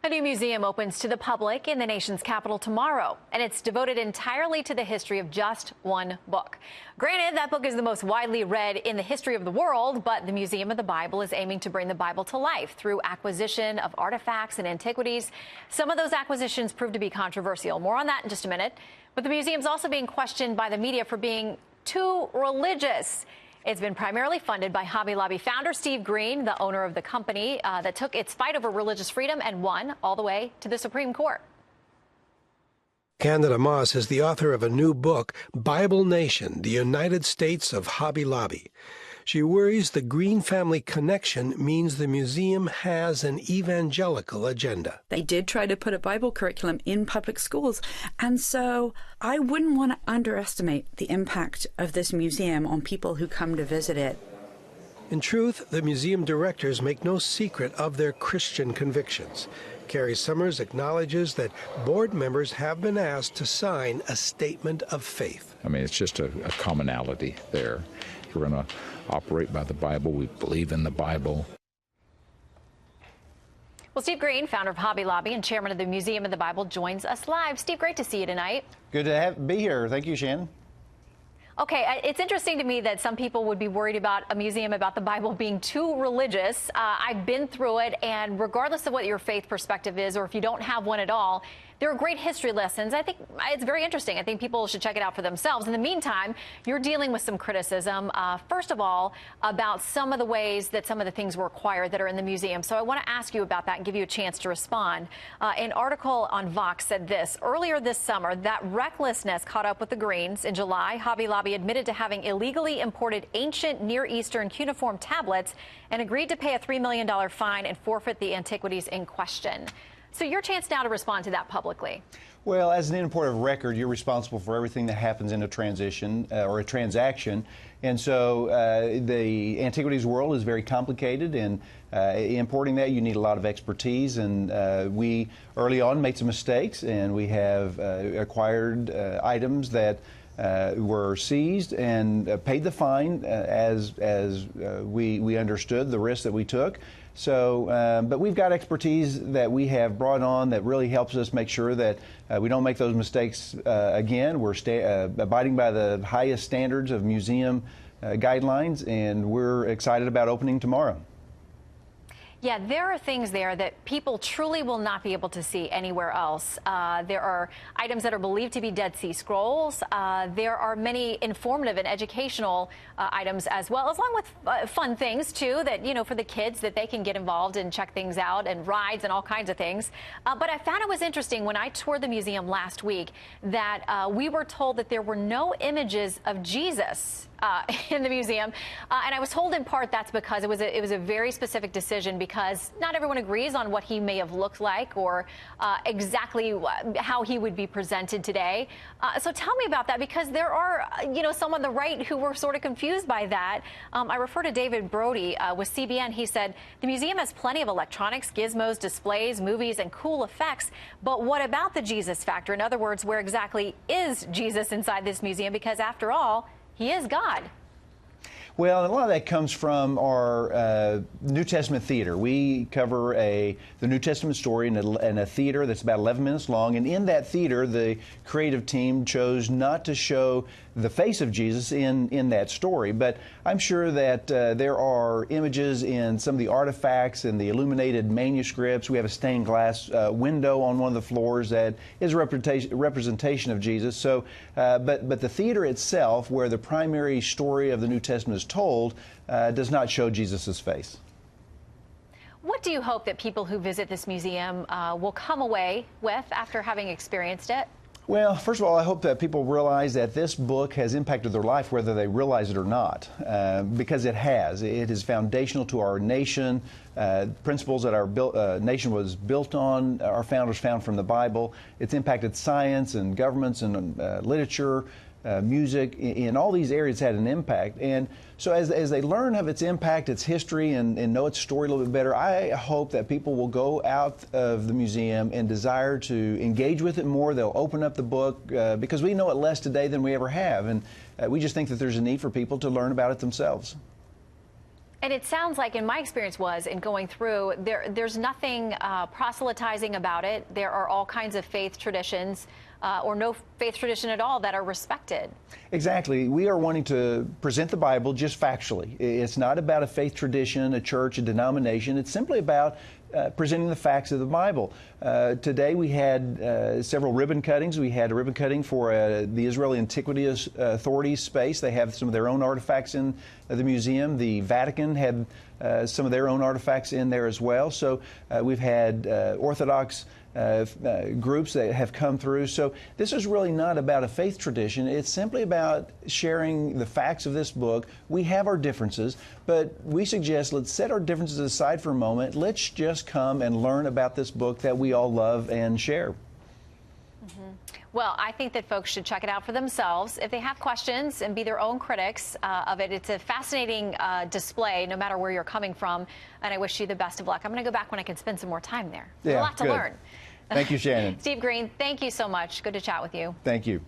A new museum opens to the public in the nation's capital tomorrow, and it's devoted entirely to the history of just one book. Granted, that book is the most widely read in the history of the world, but the Museum of the Bible is aiming to bring the Bible to life through acquisition of artifacts and antiquities. Some of those acquisitions proved to be controversial. More on that in just a minute. But the museum's also being questioned by the media for being too religious. It's been primarily funded by Hobby Lobby founder Steve Green, the owner of the company that took its fight over religious freedom and won all the way to the Supreme Court. Candida Moss is the author of a new book, Bible Nation, the United States of Hobby Lobby. She worries the Green family connection means the museum has an evangelical agenda. They did try to put a Bible curriculum in public schools, and so I wouldn't want to underestimate the impact of this museum on people who come to visit it. In truth, the museum directors make no secret of their Christian convictions. Carrie Summers acknowledges that board members have been asked to sign a statement of faith. I mean, it's just a commonality there. We're going to operate by the Bible. We believe in the Bible. Well, Steve Green, founder of Hobby Lobby and chairman of the Museum of the Bible, joins us live. Steve, great to see you tonight. Good to be here. Thank you, Shannon. Okay, it's interesting to me that some people would be worried about a museum about the Bible being too religious. I've been through it, and regardless of what your faith perspective is, or if you don't have one at all, there are great history lessons. I think it's very interesting. I think people should check it out for themselves. In the meantime, you're dealing with some criticism, first of all, about some of the ways that some of the things were acquired that are in the museum. So I want to ask you about that and give you a chance to respond. An article on Vox said this: earlier this summer, that recklessness caught up with the Greens. In July, Hobby Lobby admitted to having illegally imported ancient Near Eastern cuneiform tablets and agreed to pay a $3 million fine and forfeit the antiquities in question. So your chance now to respond to that publicly. Well, as an importer of record, you're responsible for everything that happens in a transition or a transaction. And so the antiquities world is very complicated, and importing that, you need a lot of expertise. And we early on made some mistakes, and we have acquired items that were seized and paid the fine as we understood the risk that we took. So, but we've got expertise that we have brought on that really helps us make sure that we don't make those mistakes again. We're abiding by the highest standards of museum guidelines, and we're excited about opening tomorrow. Yeah, there are things there that people truly will not be able to see anywhere else. There are items that are believed to be Dead Sea Scrolls. There are many informative and educational items as well, along with fun things, too, that, you know, for the kids that they can get involved and check things out and rides and all kinds of things. But I found it was interesting when I toured the museum last week that we were told that there were no images of Jesus in the museum, and I was told in part that's because it was a very specific decision, because not everyone agrees on what he may have looked like or exactly how he would be presented today. So tell me about that, because there are, you know, some on the right who were sort of confused by that. I refer to David Brody with CBN. He said the museum has plenty of electronics, gizmos, displays, movies, and cool effects. But what about the Jesus factor? In other words, where exactly is Jesus inside this museum? Because after all, he is God. Well, a lot of that comes from our New Testament theater. We cover the New Testament story in a theater that's about 11 minutes long. And in that theater, the creative team chose not to show the face of Jesus in that story. But I'm sure that there are images in some of the artifacts and the illuminated manuscripts. We have a stained glass window on one of the floors that is a representation of Jesus. So, but the theater itself, where the primary story of the New Testament is told, does not show Jesus' face. What do you hope that people who visit this museum will come away with after having experienced it? Well, first of all, I hope that people realize that this book has impacted their life, whether they realize it or not, because it has. It is foundational to our nation. Principles that our nation was built on, our founders found from the Bible. It's impacted science and governments and literature, music. In all these areas, it's had an impact. And so as they learn of its impact, its history, and know its story a little bit better, I hope that people will go out of the museum and desire to engage with it more. They'll open up the book because we know it less today than we ever have. And we just think that there's a need for people to learn about it themselves. And it sounds like, in my experience was, in going through, there's nothing proselytizing about it. There are all kinds of faith traditions, or no faith tradition at all, that are respected. Exactly. We are wanting to present the Bible just factually. It's not about a faith tradition, a church, a denomination. It's simply about presenting the facts of the Bible. Today we had several ribbon cuttings. We had a ribbon cutting for the Israeli Antiquities Authority space. They have some of their own artifacts in the museum. The Vatican had some of their own artifacts in there as well. So we've had Orthodox groups that have come through. So this is really not about a faith tradition. It's simply about sharing the facts of this book. We have our differences, but we suggest let's set our differences aside for a moment. Let's just come and learn about this book that we all love and share. Well, I think that folks should check it out for themselves if they have questions and be their own critics of it. It's a fascinating display, no matter where you're coming from, and I wish you the best of luck. I'm going to go back when I can spend some more time there. There's a lot to learn. Thank you, Shannon. Steve Green, thank you so much. Good to chat with you. Thank you.